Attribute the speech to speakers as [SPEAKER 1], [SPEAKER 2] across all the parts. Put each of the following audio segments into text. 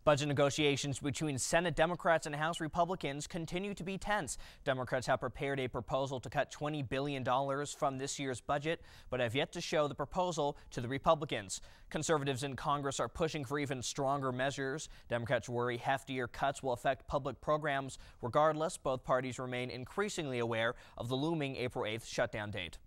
[SPEAKER 1] Budget negotiations between Senate Democrats and House Republicans continue to be tense. Democrats have prepared a proposal to cut $20 billion from this year's budget, but have yet to show the proposal to the Republicans. Conservatives in Congress are pushing for even stronger measures. Democrats worry heftier cuts will affect public programs. Regardless, both parties remain increasingly aware of the looming April 8th shutdown date.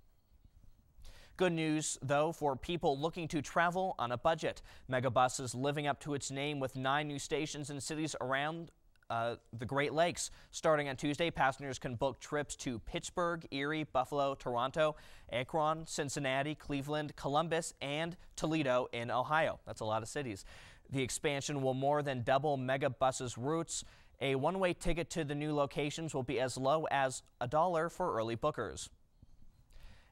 [SPEAKER 1] Good news, though, for people looking to travel on a budget. Megabus is living up to its name with 9 new stations in cities around the Great Lakes. Starting on Tuesday, passengers can book trips to Pittsburgh, Erie, Buffalo, Toronto, Akron, Cincinnati, Cleveland, Columbus, and Toledo in Ohio. That's a lot of cities. The expansion will more than double Megabus's routes. A one-way ticket to the new locations will be as low as $1 for early bookers.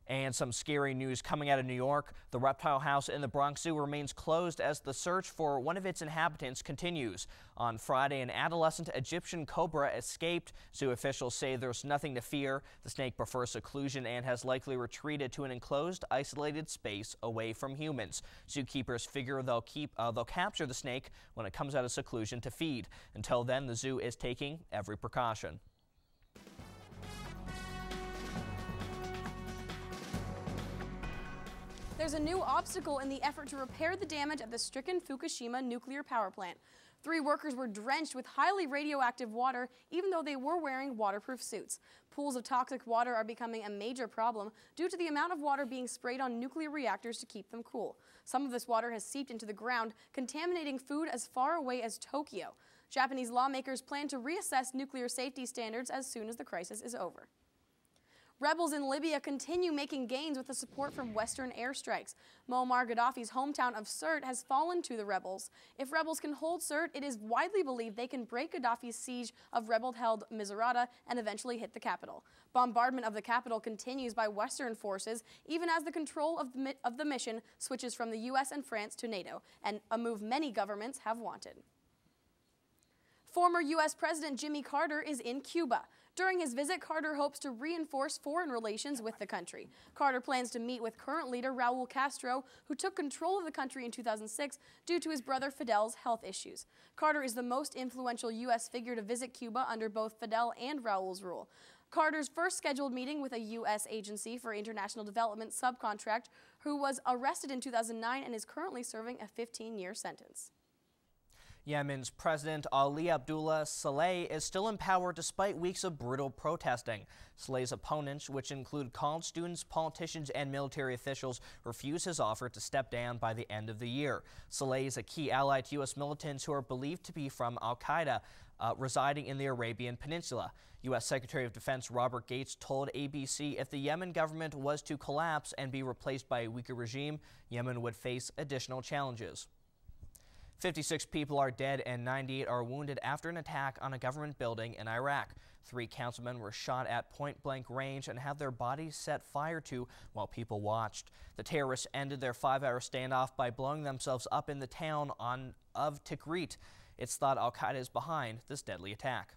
[SPEAKER 1] And some scary news coming out of New York. The reptile house in the Bronx Zoo remains closed as the search for one of its inhabitants continues. On Friday, an adolescent Egyptian cobra escaped. Zoo officials say there's nothing to fear. The snake prefers seclusion and has likely retreated to an enclosed, isolated space away from humans. Zookeepers figure they'll capture the snake when it comes out of seclusion to feed. Until then, the zoo is taking every precaution.
[SPEAKER 2] There's a new obstacle in the effort to repair the damage at the stricken Fukushima nuclear power plant. 3 workers were drenched with highly radioactive water, even though they were wearing waterproof suits. Pools of toxic water are becoming a major problem due to the amount of water being sprayed on nuclear reactors to keep them cool. Some of this water has seeped into the ground, contaminating food as far away as Tokyo. Japanese lawmakers plan to reassess nuclear safety standards as soon as the crisis is over. Rebels in Libya continue making gains with the support from Western airstrikes. Muammar Gaddafi's hometown of Sirte has fallen to the rebels. If rebels can hold Sirte, it is widely believed they can break Gaddafi's siege of rebel-held Misrata and eventually hit the capital. Bombardment of the capital continues by Western forces, even as the control of the mission switches from the U.S. and France to NATO, and a move many governments have wanted. Former U.S. President Jimmy Carter is in Cuba. During his visit, Carter hopes to reinforce foreign relations with the country. Carter plans to meet with current leader Raul Castro, who took control of the country in 2006 due to his brother Fidel's health issues. Carter is the most influential U.S. figure to visit Cuba under both Fidel and Raul's rule. Carter's first scheduled meeting with a U.S. Agency for International Development subcontract, who was arrested in 2009 and is currently serving a 15-year sentence.
[SPEAKER 1] Yemen's President Ali Abdullah Saleh is still in power despite weeks of brutal protesting. Saleh's opponents, which include college students, politicians, and military officials, refuse his offer to step down by the end of the year. Saleh is a key ally to U.S. militants who are believed to be from al-Qaeda, residing in the Arabian Peninsula. U.S. Secretary of Defense Robert Gates told ABC if the Yemen government was to collapse and be replaced by a weaker regime, Yemen would face additional challenges. 56 people are dead and 98 are wounded after an attack on a government building in Iraq. 3 councilmen were shot at point-blank range and had their bodies set fire to while people watched. The terrorists ended their 5-hour standoff by blowing themselves up in the town of Tikrit. It's thought al-Qaeda is behind this deadly attack.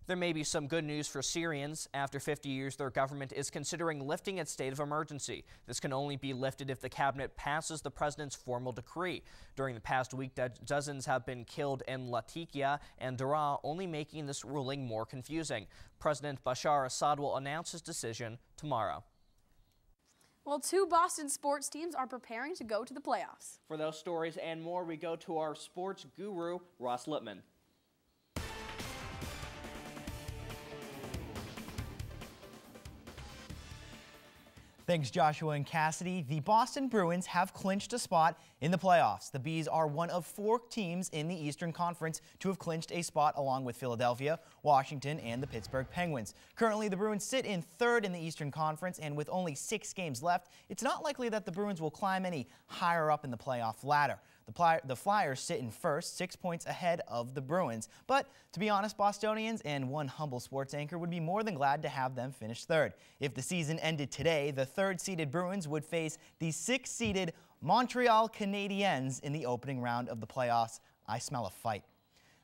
[SPEAKER 1] There may be some good news for Syrians. After 50 years, their government is considering lifting its state of emergency. This can only be lifted if the cabinet passes the president's formal decree. During the past week, dozens have been killed in Latakia and Daraa, only making this ruling more confusing. President Bashar Assad will announce his decision tomorrow.
[SPEAKER 2] Well, 2 Boston sports teams are preparing to go to the playoffs.
[SPEAKER 1] For those stories and more, we go to our sports guru, Ross Lippman.
[SPEAKER 3] Thanks, Joshua and Cassidy. The Boston Bruins have clinched a spot in the playoffs. The Bees are one of 4 teams in the Eastern Conference to have clinched a spot along with Philadelphia, Washington, and the Pittsburgh Penguins. Currently, the Bruins sit in 3rd in the Eastern Conference, and with only 6 games left, it's not likely that the Bruins will climb any higher up in the playoff ladder. The Flyers sit in 1st, 6 points ahead of the Bruins. But to be honest, Bostonians and one humble sports anchor would be more than glad to have them finish 3rd. If the season ended today, the 3rd-seeded Bruins would face the 6th-seeded Montreal Canadiens in the opening round of the playoffs. I smell a fight.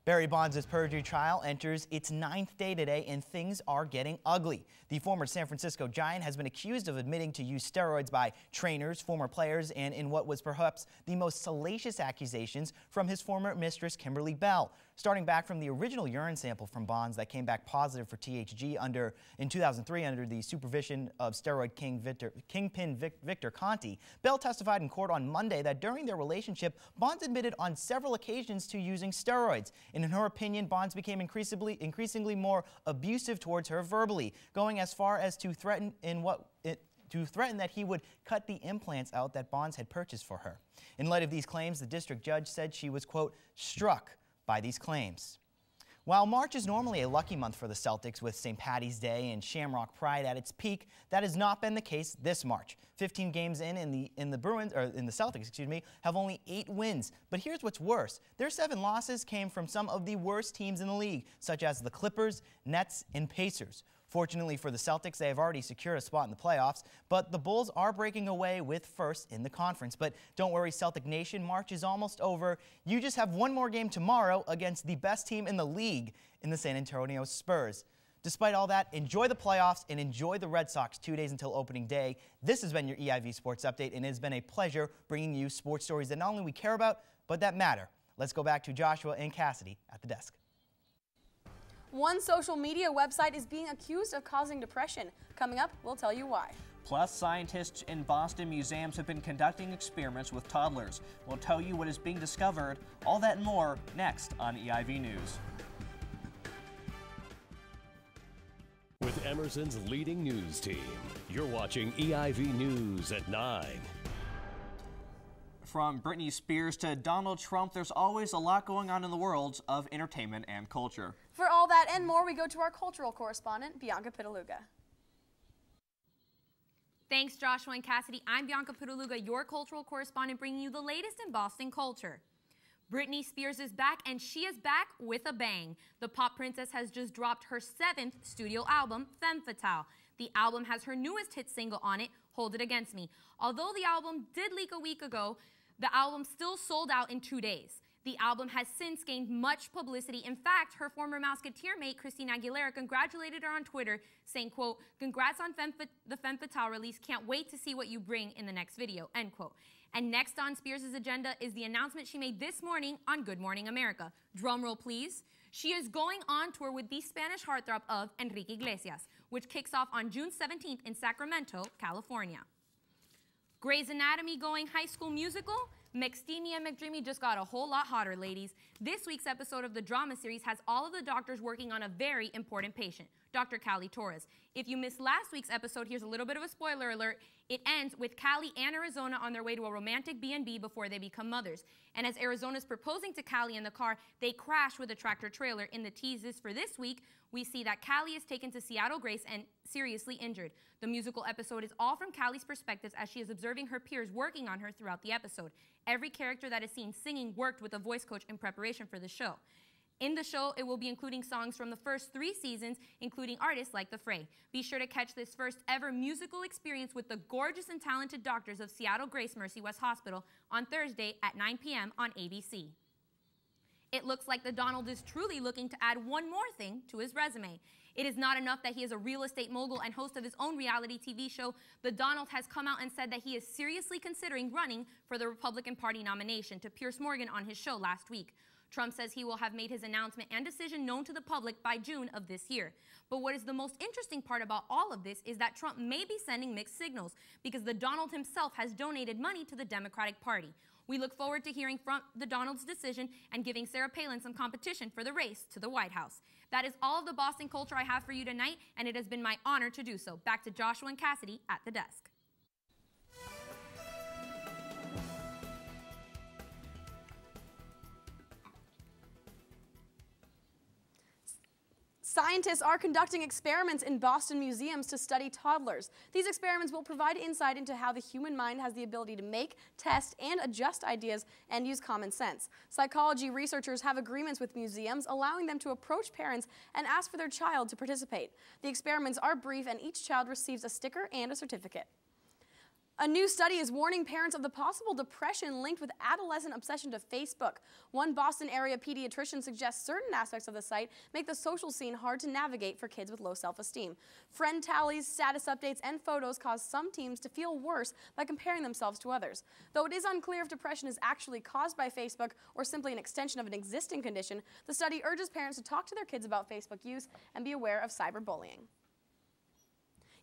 [SPEAKER 3] Barry Bonds' perjury trial enters its 9th day today, and things are getting ugly. The former San Francisco Giant has been accused of admitting to use steroids by trainers, former players, and in what was perhaps the most salacious accusations from his former mistress, Kimberly Bell. Starting back from the original urine sample from Bonds that came back positive for THG in 2003 under the supervision of steroid kingpin Victor Conti, Bell testified in court on Monday that during their relationship, Bonds admitted on several occasions to using steroids. And in her opinion, Bonds became increasingly more abusive towards her verbally, going as far as to threaten that he would cut the implants out that Bonds had purchased for her. In light of these claims, the district judge said she was, quote, struck by these claims. While March is normally a lucky month for the Celtics with St. Paddy's Day and Shamrock Pride at its peak, that has not been the case this March. 15 games in the Celtics, have only 8 wins. But here's what's worse. Their 7 losses came from some of the worst teams in the league, such as the Clippers, Nets, and Pacers. Fortunately for the Celtics, they have already secured a spot in the playoffs, but the Bulls are breaking away with first in the conference. But don't worry, Celtic Nation, March is almost over. You just have one more game tomorrow against the best team in the league in the San Antonio Spurs. Despite all that, enjoy the playoffs and enjoy the Red Sox 2 days until opening day. This has been your EIV Sports Update, and it has been a pleasure bringing you sports stories that not only we care about, but that matter. Let's go back to Joshua and Cassidy at the desk.
[SPEAKER 2] One social media website is being accused of causing depression. Coming up, we'll tell you why.
[SPEAKER 1] Plus, scientists in Boston museums have been conducting experiments with toddlers. We'll tell you what is being discovered. All that and more next on EIV News.
[SPEAKER 4] With Emerson's leading news team, you're watching EIV News at 9.
[SPEAKER 1] From Britney Spears to Donald Trump, there's always a lot going on in the worlds of entertainment and culture.
[SPEAKER 2] For all that and more, we go to our cultural correspondent, Bianca Pitaluga.
[SPEAKER 5] Thanks, Joshua and Cassidy. I'm Bianca Pitaluga, your cultural correspondent, bringing you the latest in Boston culture. Britney Spears is back, and she is back with a bang. The pop princess has just dropped her 7th studio album, Femme Fatale. The album has her newest hit single on it, Hold It Against Me. Although the album did leak a week ago, the album still sold out in 2 days. The album has since gained much publicity. In fact, her former Mouseketeer mate, Christina Aguilera, congratulated her on Twitter, saying, quote, "Congrats on the Femme Fatale release. Can't wait to see what you bring in the next video," end quote. And next on Spears' agenda is the announcement she made this morning on Good Morning America. Drum roll, please. She is going on tour with the Spanish heartthrob of Enrique Iglesias, which kicks off on June 17th in Sacramento, California. Grey's Anatomy going High School Musical? McSteamy and McDreamy just got a whole lot hotter, ladies. This week's episode of the drama series has all of the doctors working on a very important patient, Dr. Callie Torres. If you missed last week's episode, here's a little bit of a spoiler alert. It ends with Callie and Arizona on their way to a romantic B&B before they become mothers. And as Arizona's proposing to Callie in the car, they crash with a tractor trailer. In the teases for this week, we see that Callie is taken to Seattle Grace and seriously injured. The musical episode is all from Callie's perspective as she is observing her peers working on her throughout the episode. Every character that is seen singing worked with a voice coach in preparation for the show. In the show, it will be including songs from the first 3 seasons, including artists like The Fray. Be sure to catch this first ever musical experience with the gorgeous and talented doctors of Seattle Grace Mercy West Hospital on Thursday at 9 p.m. on ABC. It looks like the Donald is truly looking to add one more thing to his resume. It is not enough that he is a real estate mogul and host of his own reality TV show. The Donald has come out and said that he is seriously considering running for the Republican Party nomination to Piers Morgan on his show last week. Trump says he will have made his announcement and decision known to the public by June of this year. But what is the most interesting part about all of this is that Trump may be sending mixed signals because the Donald himself has donated money to the Democratic Party. We look forward to hearing from the Donald's decision and giving Sarah Palin some competition for the race to the White House. That is all of the Boston culture I have for you tonight, and it has been my honor to do so. Back to Joshua and Cassidy at the desk.
[SPEAKER 2] Scientists are conducting experiments in Boston museums to study toddlers. These experiments will provide insight into how the human mind has the ability to make, test, and adjust ideas and use common sense. Psychology researchers have agreements with museums, allowing them to approach parents and ask for their child to participate. The experiments are brief, and each child receives a sticker and a certificate. A new study is warning parents of the possible depression linked with adolescent obsession to Facebook. One Boston area pediatrician suggests certain aspects of the site make the social scene hard to navigate for kids with low self-esteem. Friend tallies, status updates, and photos cause some teens to feel worse by comparing themselves to others. Though it is unclear if depression is actually caused by Facebook or simply an extension of an existing condition, the study urges parents to talk to their kids about Facebook use and be aware of cyberbullying.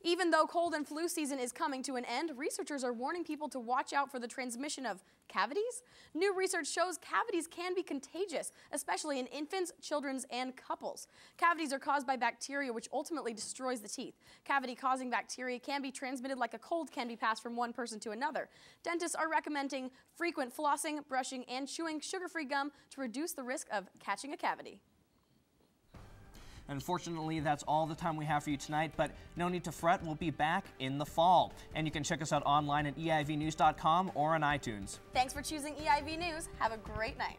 [SPEAKER 2] Even though cold and flu season is coming to an end, researchers are warning people to watch out for the transmission of cavities. New research shows cavities can be contagious, especially in infants, children, and couples. Cavities are caused by bacteria, which ultimately destroys the teeth. Cavity-causing bacteria can be transmitted like a cold can be passed from one person to another. Dentists are recommending frequent flossing, brushing, and chewing sugar-free gum to reduce the risk of catching a cavity.
[SPEAKER 1] Unfortunately, that's all the time we have for you tonight, but no need to fret. We'll be back in the fall. And you can check us out online at EIVnews.com or on iTunes.
[SPEAKER 2] Thanks for choosing EIV News. Have a great night.